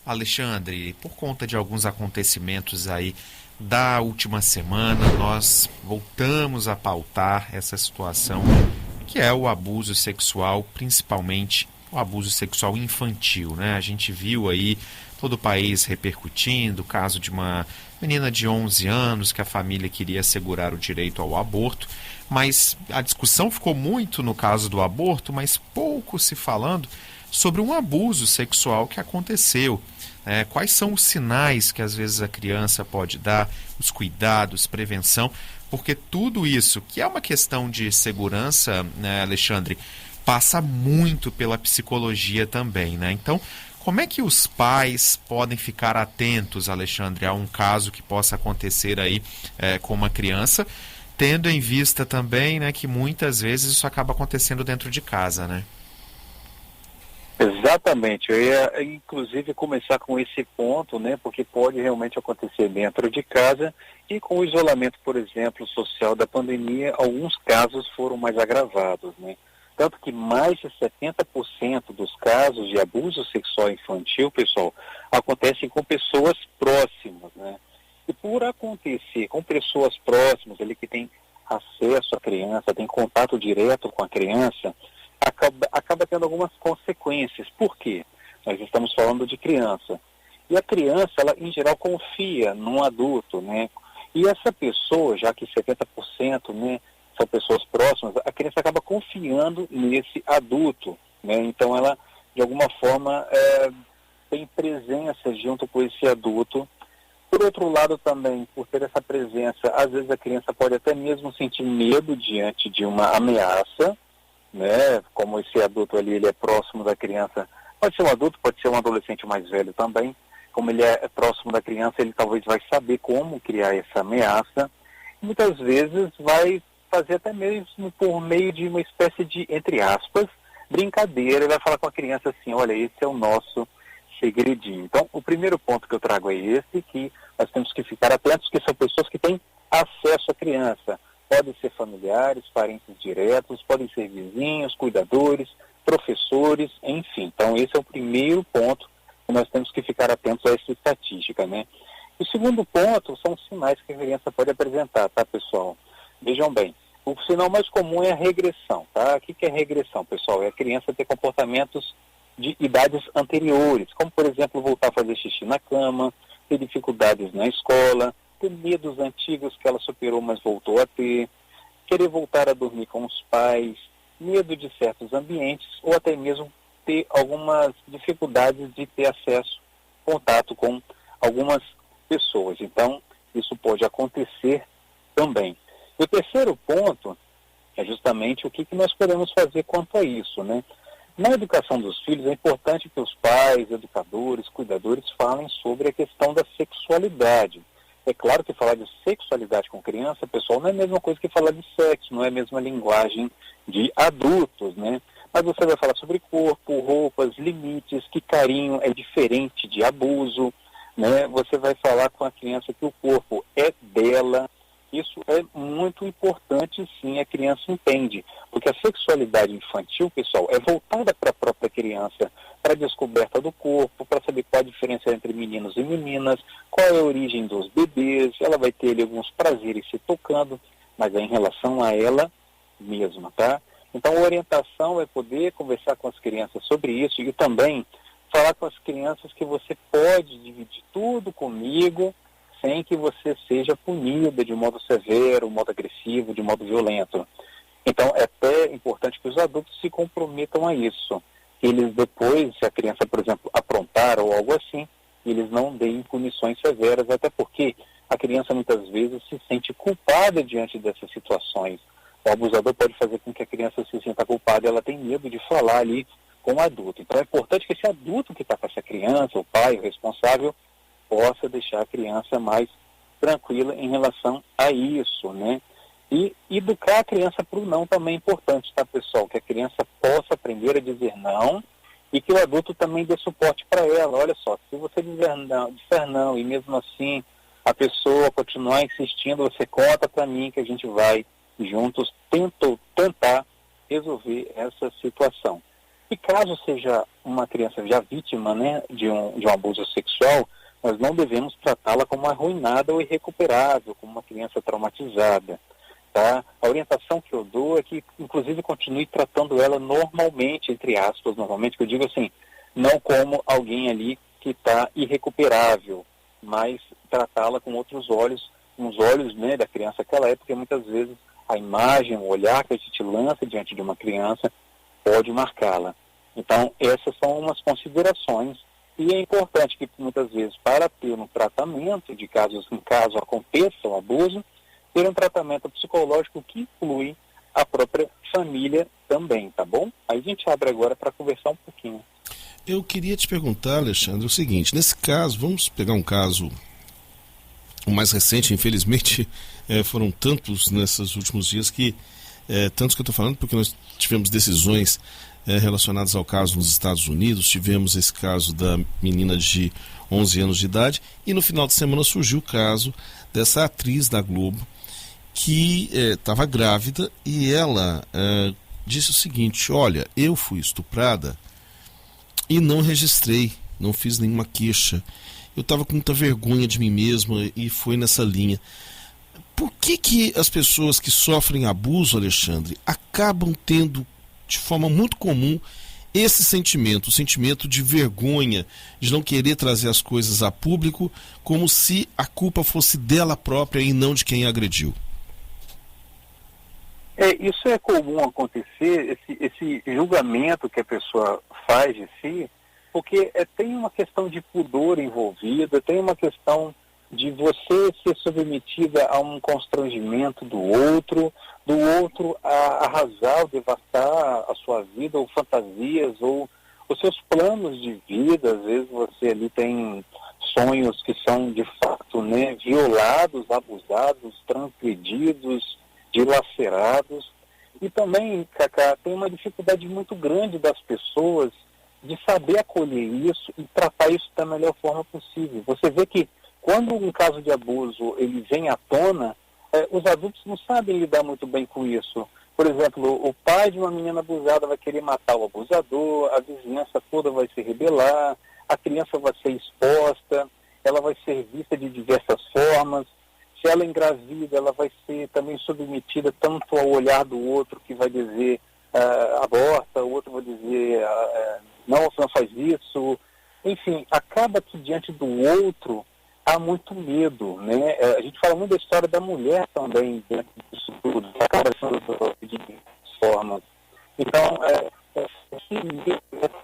Alexandre, por conta de alguns acontecimentos aí da última semana, nós voltamos a pautar essa situação que é o abuso sexual, principalmente o abuso sexual infantil, né? A gente viu aí todo o país repercutindo o caso de uma menina de 11 anos que a família queria assegurar o direito ao aborto, mas a discussão ficou muito no caso do aborto, mas pouco se falando sobre um abuso sexual que aconteceu. Quais são os sinais que às vezes a criança pode dar, os cuidados, prevenção, porque tudo isso, que é uma questão de segurança, né, Alexandre, passa muito pela psicologia também, né? Então, como é que os pais podem ficar atentos, Alexandre, a um caso que possa acontecer aí com uma criança, tendo em vista também, né, que muitas vezes isso acaba acontecendo dentro de casa, né? Exatamente, eu ia inclusive começar com esse ponto, né, porque pode realmente acontecer dentro de casa e com o isolamento, por exemplo, social da pandemia, alguns casos foram mais agravados, né? Tanto que mais de 70% dos casos de abuso sexual infantil, pessoal, acontecem com pessoas próximas, né? E por acontecer com pessoas próximas, ali que têm acesso à criança, tem contato direto com a criança, acaba tendo algumas consequências. Por quê? Nós estamos falando de criança. E a criança, ela em geral confia num adulto, né? E essa pessoa, já que 70%, né, são pessoas próximas, a criança acaba confiando nesse adulto, né? Então ela, de alguma forma, tem presença junto com esse adulto. Por outro lado também, por ter essa presença, às vezes a criança pode até mesmo sentir medo diante de uma ameaça, né? Como esse adulto ali, ele é próximo da criança, pode ser um adulto, pode ser um adolescente mais velho também, como ele é próximo da criança, ele talvez vai saber como criar essa ameaça, e muitas vezes vai fazer até mesmo por meio de uma espécie de, entre aspas, brincadeira, ele vai falar com a criança assim, olha, esse é o nosso segredinho. Então, o primeiro ponto que eu trago é esse, que nós temos que ficar atentos, que são pessoas que têm acesso à criança. Podem ser familiares, parentes diretos, podem ser vizinhos, cuidadores, professores, enfim. Então, esse é o primeiro ponto que nós temos que ficar atentos a essa estatística, né? O segundo ponto são os sinais que a criança pode apresentar, tá, pessoal? Vejam bem, o sinal mais comum é a regressão, tá? O que é regressão, pessoal? É a criança ter comportamentos de idades anteriores, como, por exemplo, voltar a fazer xixi na cama, ter dificuldades na escola, ter medos antigos que ela superou, mas voltou a ter, querer voltar a dormir com os pais, medo de certos ambientes, ou até mesmo ter algumas dificuldades de ter acesso, contato com algumas pessoas. Então, isso pode acontecer também. E o terceiro ponto é justamente o que nós podemos fazer quanto a isso, né? Na educação dos filhos, é importante que os pais, educadores, cuidadores falem sobre a questão da sexualidade. É claro que falar de sexualidade com criança, pessoal, não é a mesma coisa que falar de sexo, não é a mesma linguagem de adultos, né? Mas você vai falar sobre corpo, roupas, limites, que carinho é diferente de abuso, né? Você vai falar com a criança que o corpo é dela. Isso é muito importante, sim, a criança entende, porque a sexualidade infantil, pessoal, é voltada para a própria criança, para a descoberta do corpo, para saber qual a diferença entre meninos e meninas, qual é a origem dos bebês, ela vai ter ali alguns prazeres se tocando, mas é em relação a ela mesma, tá? Então, a orientação é poder conversar com as crianças sobre isso e também falar com as crianças que você pode dividir tudo comigo, sem que você seja punida de modo severo, modo agressivo, de modo violento. Então, é até importante que os adultos se comprometam a isso. Eles depois, se a criança, por exemplo, aprontar ou algo assim, eles não deem punições severas, até porque a criança muitas vezes se sente culpada diante dessas situações. O abusador pode fazer com que a criança se sinta culpada e ela tem medo de falar ali com o adulto. Então, é importante que esse adulto que está com essa criança, o pai, o responsável, possa deixar a criança mais tranquila em relação a isso, né? E educar a criança para o não também é importante, tá, pessoal? Que a criança possa aprender a dizer não e que o adulto também dê suporte para ela. Olha só, se você disser não e mesmo assim a pessoa continuar insistindo, você conta para mim que a gente vai juntos tentar resolver essa situação. E caso seja uma criança já vítima, né, de um abuso sexual, nós não devemos tratá-la como arruinada ou irrecuperável, como uma criança traumatizada. Tá? A orientação que eu dou é que, inclusive, continue tratando ela normalmente, entre aspas, normalmente, que eu digo assim, não como alguém ali que está irrecuperável, mas tratá-la com outros olhos, uns olhos, né, da criança que ela é, porque muitas vezes a imagem, o olhar que a gente lança diante de uma criança pode marcá-la. Então, essas são umas considerações, e é importante que, muitas vezes, para ter um tratamento de casos, em caso aconteça o abuso, ter um tratamento psicológico que inclui a própria família também, tá bom? Aí a gente abre agora para conversar um pouquinho. Eu queria te perguntar, Alexandre, o seguinte: nesse caso, vamos pegar um caso o mais recente, infelizmente, foram tantos nesses últimos dias que, tantos que eu estou falando, porque nós tivemos decisões relacionadas ao caso nos Estados Unidos, tivemos esse caso da menina de 11 anos de idade, e no final de semana surgiu o caso dessa atriz da Globo que estava grávida, e ela disse o seguinte: olha, eu fui estuprada e não registrei, não fiz nenhuma queixa, eu estava com muita vergonha de mim mesma, e foi nessa linha. Por que as pessoas que sofrem abuso, Alexandre, acabam tendo de forma muito comum esse sentimento, o sentimento de vergonha, de não querer trazer as coisas a público, como se a culpa fosse dela própria e não de quem a agrediu? Isso é comum acontecer, esse julgamento que a pessoa faz de si, porque tem uma questão de pudor envolvida, tem uma questão de você ser submetida a um constrangimento do outro arrasar ou devastar a sua vida, ou fantasias, ou os seus planos de vida. Às vezes você ali tem sonhos que são de fato, né, violados, abusados, transgredidos, dilacerados. E também, Cacá, tem uma dificuldade muito grande das pessoas de saber acolher isso e tratar isso da melhor forma possível. Você vê que quando um caso de abuso ele vem à tona, os adultos não sabem lidar muito bem com isso. Por exemplo, o pai de uma menina abusada vai querer matar o abusador, a vizinhança toda vai se rebelar, a criança vai ser exposta, ela vai ser vista de diversas formas. Se ela engravida, ela vai ser também submetida tanto ao olhar do outro, que vai dizer aborta, o outro vai dizer não, você não faz isso. Enfim, acaba que diante do outro há muito medo, né? A gente fala muito da história da mulher também dentro disso tudo, que acaba sendo de formas. Então, esse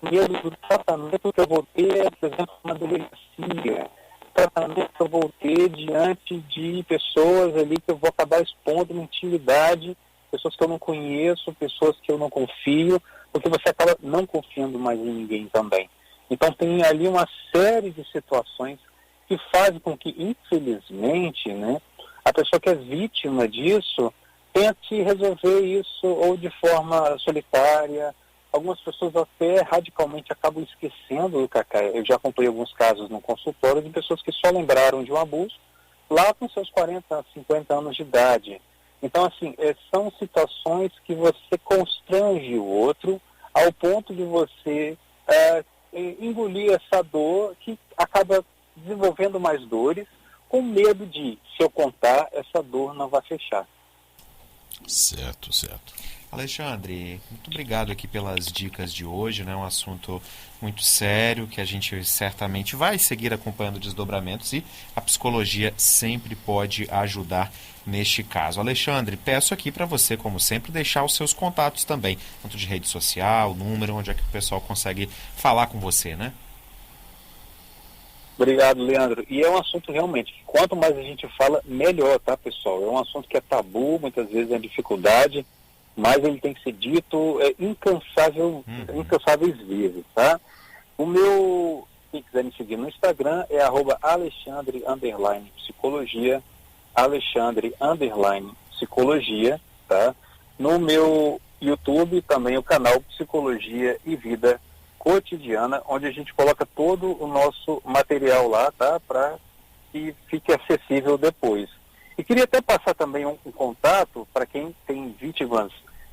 medo do tratamento que eu vou ter, por exemplo, na delegacia, tratamento que eu vou ter diante de pessoas ali que eu vou acabar expondo uma intimidade, pessoas que eu não conheço, pessoas que eu não confio, porque você acaba não confiando mais em ninguém também. Então tem ali uma série de situações que fazem com que, infelizmente, né, a pessoa que é vítima disso tente resolver isso ou de forma solitária. Algumas pessoas até radicalmente acabam esquecendo, Cacá. Eu já acompanhei alguns casos no consultório de pessoas que só lembraram de um abuso lá com seus 40, 50 anos de idade. Então, assim, são situações que você constrange o outro ao ponto de você engolir essa dor, que acaba desenvolvendo mais dores, com medo de, se eu contar, essa dor não vai fechar. Certo, certo. Alexandre, muito obrigado aqui pelas dicas de hoje, né? Um assunto muito sério que a gente certamente vai seguir acompanhando desdobramentos, e a psicologia sempre pode ajudar neste caso. Alexandre, peço aqui para você, como sempre, deixar os seus contatos também, tanto de rede social, número, onde é que o pessoal consegue falar com você, né? Obrigado, Leandro. E é um assunto realmente, quanto mais a gente fala, melhor, tá, pessoal? É um assunto que é tabu, muitas vezes é dificuldade, mas ele tem que ser dito, incansáveis vezes, tá? Quem quiser me seguir no Instagram é @Alexandre_psicologia, Alexandre_psicologia, tá? No meu YouTube também o canal Psicologia e Vida Cotidiana, onde a gente coloca todo o nosso material lá, tá? Para que fique acessível depois. E queria até passar também um contato para quem tem vítimas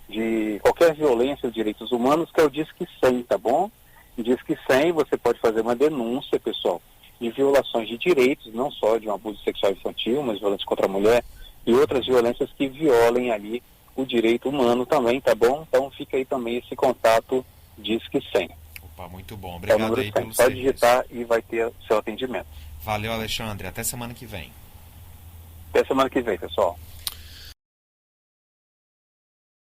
de qualquer violência aos direitos humanos, que é o Disque 100, tá bom? O Disque 100 você pode fazer uma denúncia, pessoal, de violações de direitos, não só de um abuso sexual infantil, mas violência contra a mulher e outras violências que violem ali o direito humano também, tá bom? Então fica aí também esse contato Disque 100. Opa, muito bom. É o Obrigado número aí 100. pelo Pode serviço. digitar e vai ter seu atendimento. Valeu, Alexandre. Até semana que vem. Até semana que vem, pessoal.